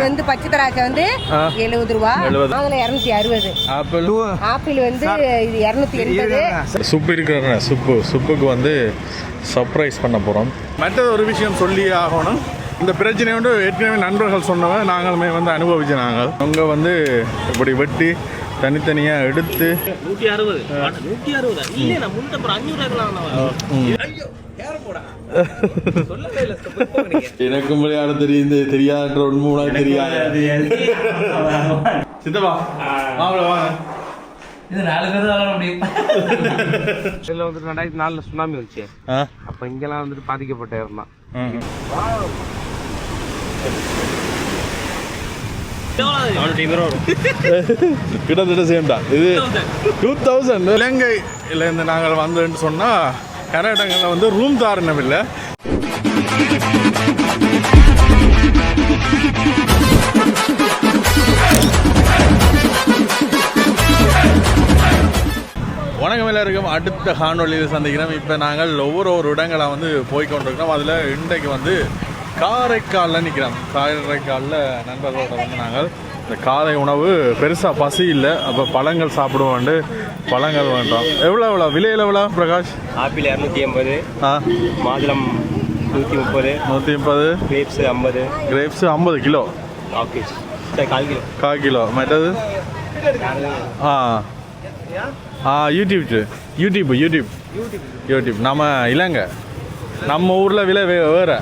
வந்து பச்சை திராட்சை வந்து 70 ரூபா, மாதுளை 260. ஆப்பிள் வந்து இது 280. சுப்பு இருக்கிற சுப்புக்கு வந்து சர்ப்ரைஸ் பண்ண போகிறோம். மற்ற ஒரு விஷயம் சொல்லி ஆகணும். இந்த பிரச்சனை வந்து ஏற்கனவே நண்பர்கள் சொன்னவன் நாங்களுமே வந்து அனுபவிச்சு நாங்கள் அவங்க வந்து இப்படி வெட்டி தனித்தனியாக எடுத்து 160 எனக்கும் விளையாட தெரியுது தெரியாத உண்மை தெரியாது சித்தப்பா வாங்க. இது 4 பேர் விளாட முடியும். இதில் வந்துட்டு 2004 சுனாமி வந்துச்சு. அப்போ இங்கெல்லாம் வந்துட்டு பாதிக்கப்பட்ட இடம் தான். கிட்டத்தட்ட சேம் தான். இது 2000 இலங்கையில் இருந்து நாங்கள் வந்தோன்னு சொன்னால் நிறைய இடங்களில் வந்து ரூம் தாரணம் இல்லை. வணக்கம் எல்லாருக்கும். அடுத்த காணொலியில் சந்திக்கிறோம். இப்போ நாங்கள் ஒவ்வொரு இடங்களாக வந்து போய்கொண்டிருக்கிறோம். அதில் இன்றைக்கு வந்து காரைக்காலில் நிற்கிறோம். காரைக்காலில் நண்பர்களோட வந்து நாங்கள் இந்த காலை உணவு பெருசாக பசி இல்லை, அப்போ பழங்கள் சாப்பிடுவோண்டு பழங்கள் வேண்டாம். எவ்வளோ விலையில் எவ்வளோ பிரகாஷ்? ஆப்பிள் 280, மாதுளம் 130, கிரேப்ஸ் 50. Grapes 50 kilo, 1/4 kilo. மற்றது யூடியூப் நம்ம இலங்கை, நம்ம ஊரில் விலை வேறு,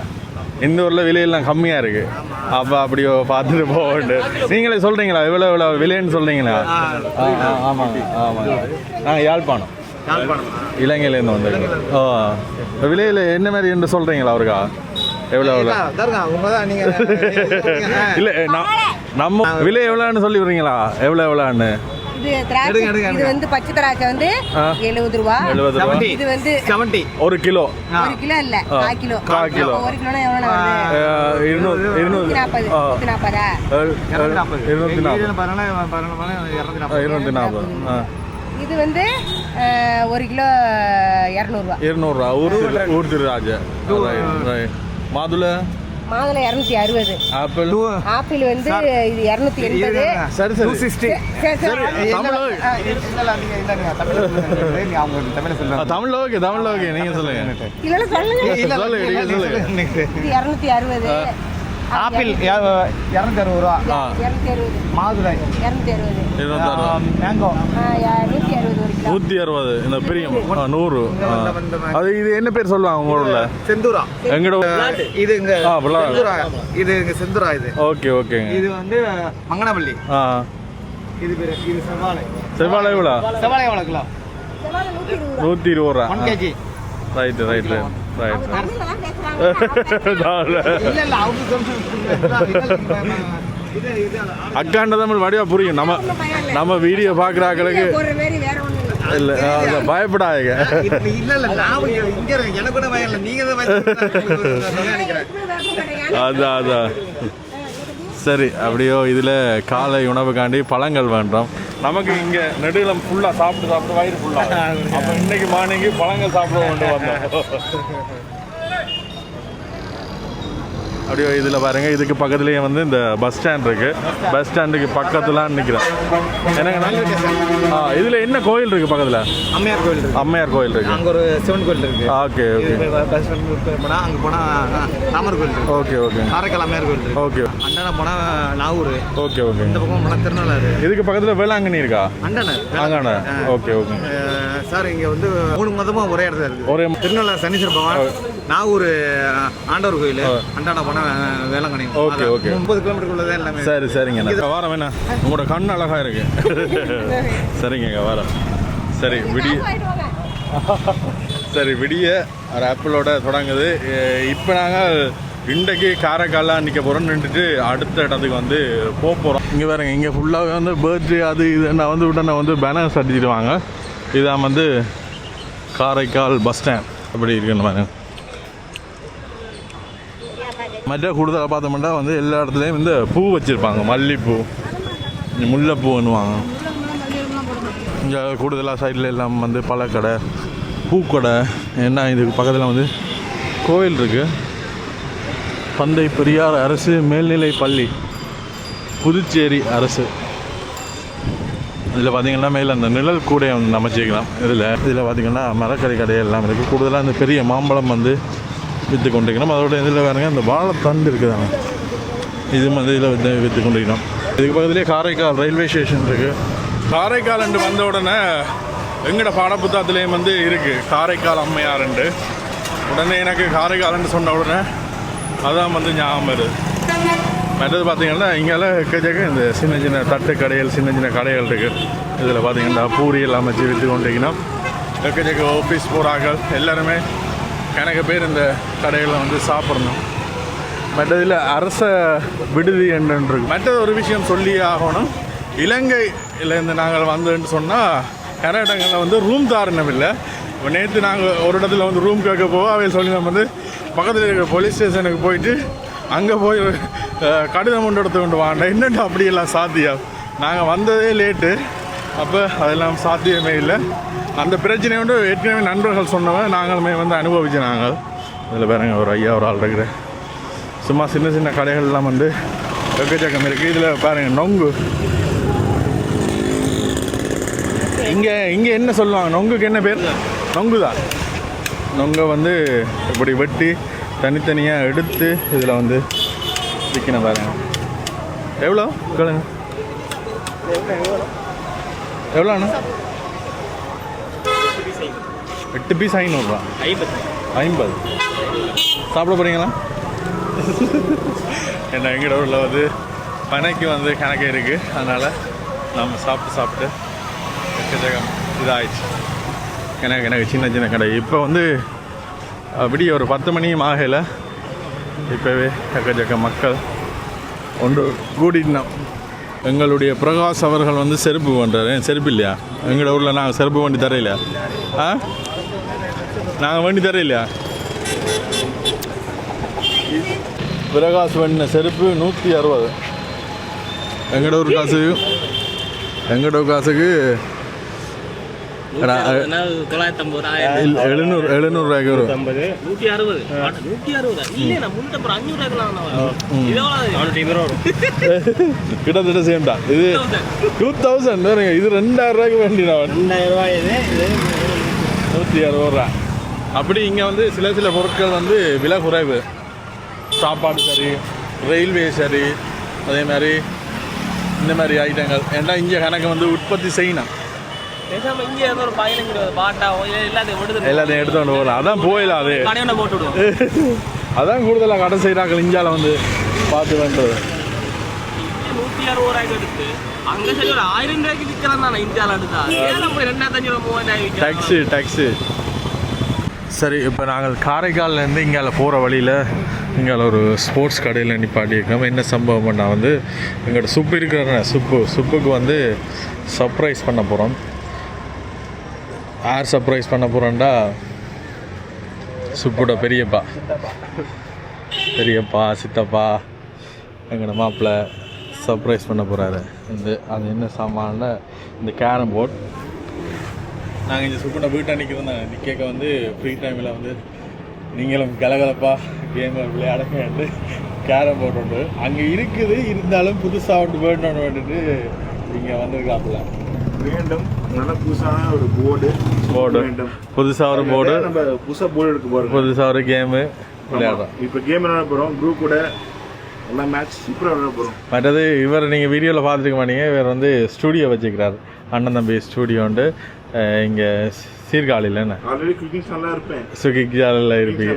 இந்த ஊரில் விலையெல்லாம் கம்மியாக இருக்குது. அப்போ அப்படியோ பார்த்துட்டு போகண்டு. நீங்களே சொல்கிறீங்களா எவ்வளோ விலைன்னு சொல்கிறீங்களா? ஆமாங்க. நாங்கள் யாழ்ப்பாணம் இலங்கையிலேருந்து வந்துருக்கோம். விலையில் என்ன மாதிரி என்று சொல்கிறீங்களா அவருக்கா? எவ்வளோ இல்லை நம்ம விலை எவ்வளோன்னு சொல்லி விடுறீங்களா? எவ்வளோன்னு? இது வந்து பச்சை திராட்சை வந்து 70 ரூபா. இது வந்து 70. 1 கிலோ. 1 கிலோ இல்ல, 1/4 கிலோ. 1 கிலோனா எவ்வளவு வருது? 240. 240. இது வந்து 1 கிலோ 200 ரூபா. ஊர் திருராஜ. மாதுளை 260. ஆப்பிள் வந்து இது 280. சரி 260. தமிழ்ல ஓகே நீங்க சொல்லுங்க. இல்ல சொல்லுங்க. இது 260. ஆப்பிள் 260 ரூபா. 260. மாதுளை 260. மேங்கோ 160. இந்த பெரிய 100. அது இது என்ன பேர் சொல்லுவாங்க உங்க ஊர்ல? செந்தூரா. எங்கட இது இங்க செந்தூரா. இது இங்க செந்தூரா. இது ஓகே. இது வந்து மங்கனப்பள்ளி. இது பேரு இது செவ்வாழை எவ்வளோ? செவ்வாழை எவ்வளோ கிலோ? 120 ரூபா. 1 kg. ரைட். அக்காண்ட தமிழ் வடிவா புரியும். நம்ம வீடியோ பார்க்குறாங்களுக்கு இல்லை பயப்படாதீங்க. அதான் சரி. அப்படியோ இதில் காலை உணவுக்காண்டி பழங்கள் வேண்டாம். நமக்கு இங்கே நெடுகிலம் ஃபுல்லாக சாப்பிட்டு வயிறு ஃபுல்லாக. அப்போ இன்னைக்கு மார்னிங்கு பழங்கள் சாப்பிட கொண்டு வந்தோம். அப்படியோ இதில் பாருங்கள், இதுக்கு பக்கத்துலேயே வந்து இந்த பஸ் ஸ்டாண்ட் இருக்குது. பஸ் ஸ்டாண்டுக்கு பக்கத்தில் நிற்கிறேன். எனக்கு இதில் என்ன கோயில் இருக்குது பக்கத்தில்? அம்மையார் கோயில் இருக்குது. அங்கே ஒரு சிவன் கோயில் இருக்குது. ஓகே. பஸ் ஸ்டாண்ட் போனால் அங்கே போனால் ராமர் கோயில் இருக்குது. ஓகே. காரைக்கால் அம்மையார் கோயில் இருக்குது. ஓகே. அண்டனை போனால் நாகூர். ஓகே. இந்த பக்கம் போனால் திருநள்ளாறு. இதுக்கு பக்கத்தில் வேளாங்கண்ணி இருக்கா? அங்கண்ணே. ஓகே. சார் இங்கே வந்து 3 மதமும் ஒரே இடத்துல இருக்குது. ஒரே திருநள்ளாறு சனீஸ்வரர் பகவான், நாகூர் ஆண்டவர் கோயில், அண்டானா போனால் வேளாங்கண்ணி. ஓகே. 30 கிலோமீட்டருக்குள்ளதான் எல்லாமே. சரிங்க. வாரம் வேணா உங்களோட கண் அழகா இருக்கு. சரிங்க வாரம். விடிய ஒரு ஆப்பிளோட தொடங்குது. இப்போ நாங்கள் இன்றைக்கு காரைக்காலில் நிற்க போகிறோம். நின்றுட்டு அடுத்த இடத்துக்கு வந்து போகிறோம். இங்கே பாருங்க, இங்கே ஃபுல்லாகவே வந்து பர்த்டே அது இது நான் வந்து உடனே வந்து பேனர்ஸ் அடிச்சிடுவாங்க. இதான் வந்து காரைக்கால் பஸ் ஸ்டாண்ட் அப்படி இருக்குன்னு பாருங்க. மற்ற கூடுதலாக பார்த்தோம்னா வந்து எல்லா இடத்துலையும் இந்த பூ வச்சுருப்பாங்க. மல்லிகைப்பூ, முல்லைப்பூன்னுவாங்க. இங்கே கூடுதலாக சைடில் எல்லாம் வந்து பழக்கடை, பூக்கடை. என்ன இதுக்கு பக்கத்தில் வந்து கோயில் இருக்குது. தந்தை பெரியார் அரசு மேல்நிலை பள்ளி புதுச்சேரி அரசு. இதில் பார்த்திங்கன்னா மேலே அந்த நிழல் கூடையை வந்து அமைச்சிக்கலாம். இதில் பார்த்திங்கன்னா மரக்கறி கடை எல்லாம் இருக்குது. கூடுதலாக இந்த பெரிய மாம்பழம் வந்து விற்று கொண்டிருக்கணும். அதோட இதில் வேறுங்க இந்த வாழைத்தண்டு இருக்குதாங்க, இது வந்து இதில் விற்று கொண்டிருக்கணும். இதுக்கு பக்கத்துலேயே காரைக்கால் ரயில்வே ஸ்டேஷன் இருக்குது. காரைக்கால் என்று வந்த உடனே எங்களோட பாடப்புத்தகத்துலேயும் வந்து இருக்குது காரைக்கால் அம்மையார்ண்டு. உடனே எனக்கு காரைக்கால்னு சொன்ன உடனே அதான் வந்து ஞாபகம் வருது. மற்றது பார்த்திங்கன்னா இங்கெல்லாம் எக்கச்சக்க இந்த சின்ன சின்ன தட்டு கடைகள், சின்ன சின்ன கடைகள் இருக்குது. இதில் பார்த்திங்கன்னா பூரி எல்லாம் வச்சு விற்று கொண்டிருக்கணும். எக்கச்சக்க ஆஃபீஸ் போகிறார்கள் எல்லாருமே கணக்கு பேர் இந்த கடைகளில் வந்து சாப்பிட்ணும். மற்றதில் அரச விடுதி என்று மற்றது ஒரு விஷயம் சொல்லி ஆகணும். இலங்கையிலேருந்து நாங்கள் வந்தோன்னு சொன்னால் நிறைய இடங்களில் வந்து ரூம் தாரணம் இல்லை. நேற்று நாங்கள் ஒரு இடத்துல வந்து ரூம் கேட்க போக அவையில் சொல்லி நம்ம வந்து பக்கத்தில் இருக்கிற போலீஸ் ஸ்டேஷனுக்கு போயிட்டு அங்கே போய் கடிதம் கொண்டு எடுத்து கொண்டு வாங்க என்னென்ன அப்படியெல்லாம் சாத்தியம். நாங்கள் வந்ததே லேட்டு, அப்போ அதெல்லாம் சாத்தியமே இல்லை. அந்த பிரச்சனை வந்து ஏற்கனவே நண்பர்கள் சொன்னவன் நாங்களுமே வந்து அனுபவிச்சு நாங்கள். இதில் பாருங்க ஒரு ஐயா ஒரு ஆள் இருக்கிற சும்மா சின்ன சின்ன கடைகள்லாம் வந்து எக்கச்சக்கம் இருக்குது. இதில் பாருங்கள் நொங்கு, இங்கே என்ன சொல்லுவாங்க நொங்குக்கு என்ன பேர்? நொங்கு தான். நொங்கை வந்து இப்படி வெட்டி தனித்தனியாக எடுத்து இதில் வந்து விற்கணும். பாருங்க எவ்வளோ கேளுங்க, எவ்வளோண்ணா? 8 பீஸ் 500 50. சாப்பிட போகிறீங்களா? என்ன எங்கட ஊரில் வந்து பனைக்கு வந்து கணக்கு இருக்குது, அதனால் நம்ம சாப்பிட்டு எக்கச்சக்கம் இதாகிடுச்சு. எனக்கு சின்ன சின்ன கடை இப்போ வந்து அப்படி ஒரு 10 மணியும் ஆகலை. இப்போவே எக்கச்சக்க மக்கள் ஒன்று கூட்டினோம். எங்களுடைய பிரகாஷ் அவர்கள் வந்து செருப்பு பண்ணுறாரு. செருப்பு இல்லையா எங்களோட ஊரில்? நாங்கள் செருப்பு வண்டி தரையிலையா? நாங்கள் வண்டி தரையிலையா? பிரகாஷ் வண்டி செருப்பு 160. எங்களோட ஊர் காசுக்கு 700 ரூபாய்க்கு வரும். 160 கிட்டத்தட்ட சேம் தான். இது 2000 வேறுங்க. இது 2000 ரூபாய்க்கு வேண்டினா 160 ரூபா. அப்படி இங்கே வந்து சில பொருட்கள் வந்து விலை குறைவு. சாப்பாடு சரி, ரயில்வே சரி, அதே மாதிரி இந்த மாதிரி ஐட்டங்கள். ஏன்னா இங்கே கணக்கு வந்து உற்பத்தி செய்யணும். எல்லாத்தையும் எடுத்துகிட்டு போகலாம். அதான் போயிடலாம். அது அதான் கூடுதலாக கடை செய்கிறாங்க இந்தியாவில் வந்து பார்த்து வேண்டது. 160 ரூபாய்க்கு எடுத்து அங்கே சரி ஒரு 1000 ரூபாய்க்கு விற்கலாம் தானே இந்தியாவில் எடுத்தா. 2500 டாக்ஸு. சரி, இப்போ நாங்கள் காரைக்கால்லேருந்து இங்கே போகிற வழியில் இங்கே ஒரு ஸ்போர்ட்ஸ் கடையில் நிப்பாட்டியிருக்கோம். என்ன சம்பவம் பண்ணால் வந்து எங்களோட சுப்பு இருக்கிற சுப்புக்கு வந்து சர்ப்ரைஸ் பண்ண போகிறோம். யார் சர்ப்ரைஸ் பண்ண போகிறோம்டா, சுப்போட பெரியப்பா சித்தப்பா எங்களோட மாப்பிள்ளை சர்ப்ரைஸ் பண்ண போகிறாரு. அது என்ன சாமான்ல இந்த கேரம் போர்ட். நாங்கள் இந்த சுப்போட வீட்டை நிற்க வந்து ஃப்ரீ டைமில் வந்து நீங்களும் கலகலப்பாக கேமில் விளையாடுங்க. கேரம் போர்ட் ஒன்று அங்கே இருக்குது, இருந்தாலும் புதுசாக ஒன்று வேணும்னு வேண்டிட்டு இங்கே வந்திருக்காப்புல வேண்டும். நல்ல புதுசான ஒரு போர்டு வேண்டும். புதுசாக ஒரு போர்டு, நம்ம புதுசாக போர்டு எடுக்க போகிறோம். புதுசாக ஒரு கேமு விளையாடுறோம். இப்போ கேம் விளையாட போகிறோம். குரூப் கூட எல்லாம் மேட்ச் சூப்பராக விளையாட போகிறோம். மற்றது இவர் நீங்கள் வீடியோவில் பார்த்துருக்க மாட்டீங்க, இவர் வந்து ஸ்டூடியோ வச்சுக்கிறார். அண்ணன் தம்பி ஸ்டூடியோண்டு இங்கே சீர்காழியில். என்ன ஆல்ரெடி குக்கிங் சேனலாக இருப்பேன், சுகிக்ஜாலில் இருப்பீங்க.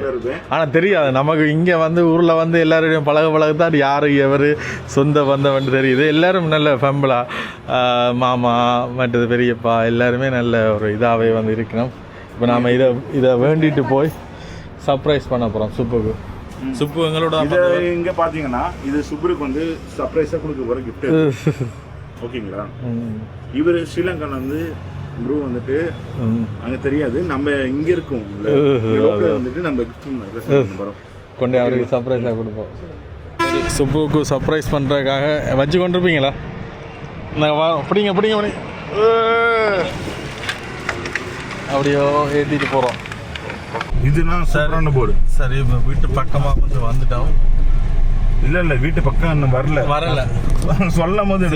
ஆனால் தெரியாது நமக்கு இங்கே வந்து ஊரில் வந்து எல்லாரையும் பழகத்தான் யார் எவர் சொந்த பந்தம் தெரியுது. எல்லோரும் நல்ல ஃபேமிலா, மாமா மற்றது பெரியப்பா எல்லாருமே நல்ல ஒரு இதாகவே வந்து இருக்கணும். இப்போ நாம் இதை வேண்டிட்டு போய் சர்ப்ரைஸ் பண்ண போகிறோம் சுப்புக்கு. சுப்பு எங்களோட இங்கே பார்த்தீங்கன்னா இது சுப்புக்கு வந்து சர்ப்ரைஸாக கொடுக்க போகிற கிஃப்ட். ஓகேங்களா? இவர் ஸ்ரீலங்காவில் வந்து ப்ரூ வந்துட்டு அங்கே தெரியாது, நம்ம இங்கே இருக்கோம் வந்துட்டு நம்ம கொண்டு அவருக்கு சர்ப்ரைஸாக கொடுப்போம். சுப்புக்கு சர்ப்ரைஸ் பண்ணுறதுக்காக வச்சு கொண்டிருப்பீங்களா? நாங்கள் பிடிங்க அப்படியோ ஏற்றிட்டு போகிறோம். இதுதான் சரியான போர்டு. சரி, இப்போ வீட்டு பக்கமாக கொஞ்சம் வந்துட்டோம். இல்ல வீட்டு பக்கம் இன்னும் வரல சொல்லும் போது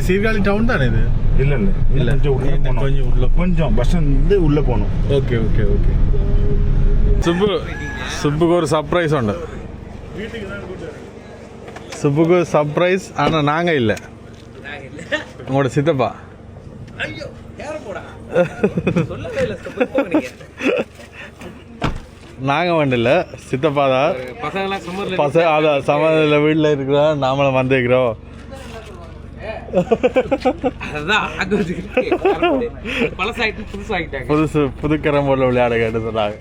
சீர்காழி டவுன் தானே இது? இல்ல கொஞ்சம் உள்ள கொஞ்சம் பஸ் வந்து உள்ள போகணும். ஓகே சுப்புக்கு ஒரு சர்ப்ரைஸ் உண்டு. சுப்புக்கு சர்ப்ரைஸ். ஆனால் நாங்கள் இல்லை, உங்களோட சித்தப்பா. நாங்கள் வண்டில்ல, சித்தப்பா தான். பசங்க அதான் சம்மதில் வீட்டில் இருக்கிறோம், நாமளும் வந்துக்கிறோம். புது கேரம் போர்டில் விளையாட கேட்டு சொன்னாங்க.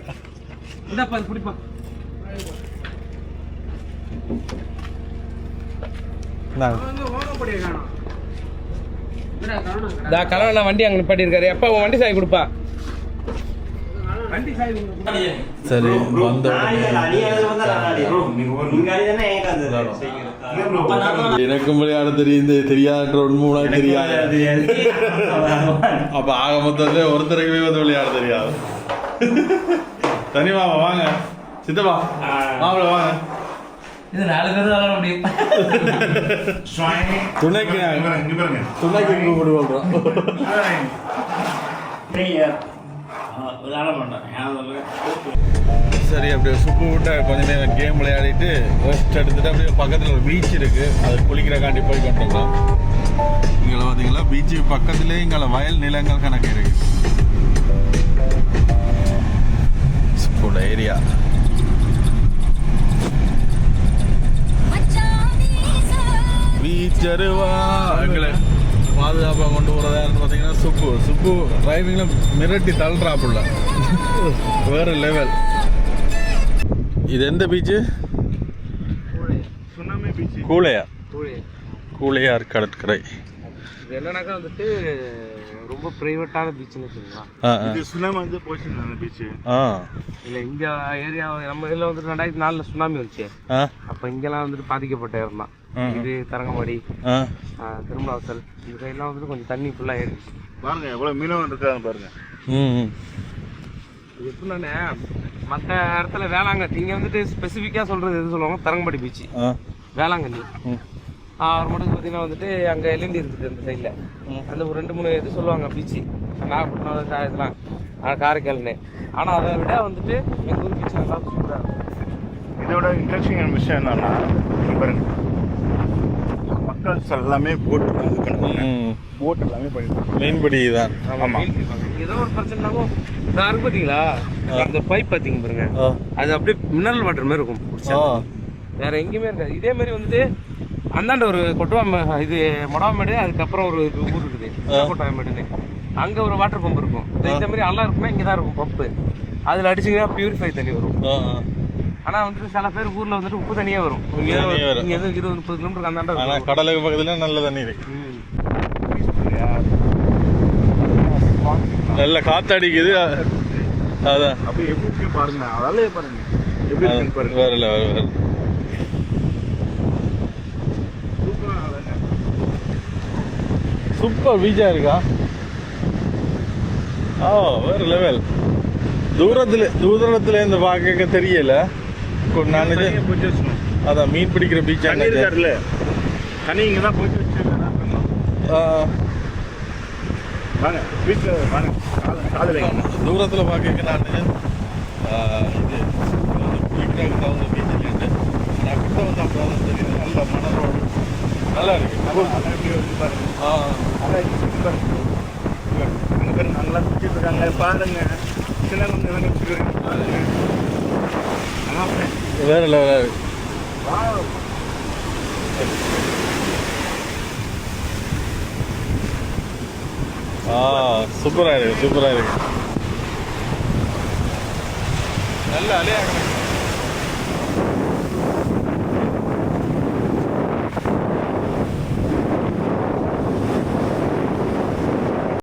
கலவன வண்டி அங்கே நிப்பாட்டியிருக்காரு. எப்போ வண்டி சாய் கொடுப்பா? சரி, வந்த எனக்கும் விளையாட தெரியாத உண்மை தெரியாது. அப்ப ஆக மொத்தத்துல ஒருத்தருக்குமே வந்து விளையாட தெரியாது. தனிமாவா வாங்க, சித்தப்பா மாப்பிள்ள வாங்க. இது 4 பேர் விளையாட முடியும். துணைக்கு கூப்பிடுவோம். சரி, அப்படியே சுப்பு விட்டு கொஞ்ச நேரம் கேம் விளையாடிட்டு ரெஸ்ட் எடுத்துட்டு அப்படியே பக்கத்தில் ஒரு பீச் இருக்கு, அது குளிக்கிறக்காண்டி போய் கொண்டிருக்கோம். இங்கே பார்த்தீங்களா பீச்சு பக்கத்துலேயே இங்கே வயல் நிலங்கள் கணக்கு இருக்கு. சுப்போட ஏரியா. பீச் அருவா எங்களை பாதுகாப்பாக கொண்டு போகிறதான்னு பார்த்தீங்கன்னா சுப்பு டிரைவிங்கில் மிரட்டி தள்ளுறாப்புள்ள வேறு லெவல். இது எந்த பீச்சு? கூழையார் கடற்கரை. இது என்னன்னாக்கா வந்துட்டு ரொம்ப பிரைவேட்டான பீச்சுன்னு வச்சுக்கலாம். இது சுனாமி வந்து போச்சு பீச்சு. இல்லை, இங்கே ஏரியா நம்ம இதில் வந்துட்டு 2004 சுனாமி வந்துச்சு. அப்போ இங்கெல்லாம் வந்துட்டு பாதிக்கப்பட்ட இடம் தான் இது. தரங்கம்பாடி, திருமலாசல் இந்த சைட்லாம் வந்துட்டு கொஞ்சம் தண்ணி ஃபுல்லாக ஏறிடுச்சு. பாருங்க எவ்வளோ மீனவன் இருக்காங்க பாருங்க. இது எப்படின்னா மற்ற இடத்துல வேளாங்கண்ணி, இங்கே வந்துட்டு ஸ்பெசிஃபிக்காக சொல்கிறது எது சொல்லுவாங்க, தரங்கம்பாடி பீச்சு, வேளாங்கண்ணி. அவர் மட்டும் பார்த்தீங்கன்னா வந்துட்டு அங்கே எல்என்டி இருக்குது அந்த சைடில். அந்த ஒரு 2-3 இது சொல்லுவாங்க பீச்சு, நாகப்பட்டினம் இதெல்லாம் காரைக்கால்னு. ஆனால் அதை விட வந்துட்டு எங்கள் ஊர் பீச்சு நல்லா சூப்பராக இருக்கும். இதோட இன்ட்ரெஸ்டிங்கான விஷயம் என்னன்னா, பாருங்க மக்கள் எல்லாமே போட் எல்லாமே பண்ணிட்டு மீன்பிடி தான். ஆமாம், ஏதோ ஒரு பிரச்சனைனாலும் நான் பார்த்தீங்களா அந்த பைப் பார்த்தீங்க பாருங்க, அது அப்படியே மினரல் வாட்டர் மாதிரி இருக்கும், வேற எங்கேயுமே இருக்காது. இதே மாதிரி வந்துட்டு அந்தாண்ட ஒரு கொட்டுவாம இது மொடாமேடு, அதுக்கப்புறம் ஒரு ஊர் இருக்குது கொட்டாமேடுன்னு, அங்கே ஒரு வாட்டர் பம்ப் இருக்கும். இந்த மாதிரி எல்லாம் இருக்குன்னா இங்கே தான் இருக்கும் பம்பு. அதில் அடிச்சிங்கன்னா பியூரிஃபை தண்ணி வரும். ஆனால் வந்துட்டு சில பேர் ஊரில் வந்துட்டு உப்பு தண்ணியாக வரும். இங்கே எதுவும் 20-30 கிலோமீட்டருக்கு அந்தாண்ட கடலுக்கு பக்கத்தில் நல்ல தண்ணி இருக்கு, நல்ல காற்று அடிக்குது. அதான் அப்படி எப்படி பாருங்க, அதாலே பாருங்க எப்படி பாருங்க. வேற சூப்பர் பீச்சா இருக்கா. வேற லெவல். தூரத்துல இருந்து பார்க்க தெரியல. நான் அதான் மீன் பிடிக்கிற பீச்சா இருக்காருல்ல, தண்ணி இங்கே தான் போயிட்டு வச்சிருக்கேன். வாங்க வீட்டில் வாங்க, காலையில் தூரத்தில் பார்க்க நான் இது குளிக்கிறதுக்கு தகுந்த பீச் இல்லைன்னு நான் கிட்ட வந்து அப்பதான் தெரியுது. நல்ல மணலோடு நல்லா இருக்கு. அங்கே பேர் நல்லா சுற்றிட்டு இருக்காங்க பாருங்க. சில கொஞ்சம் வச்சுருக்காங்க. வேற லெவலாக இருக்கு. சூப்பராக இருக்கு, சூப்பராக இருக்கு. நல்ல அலையாக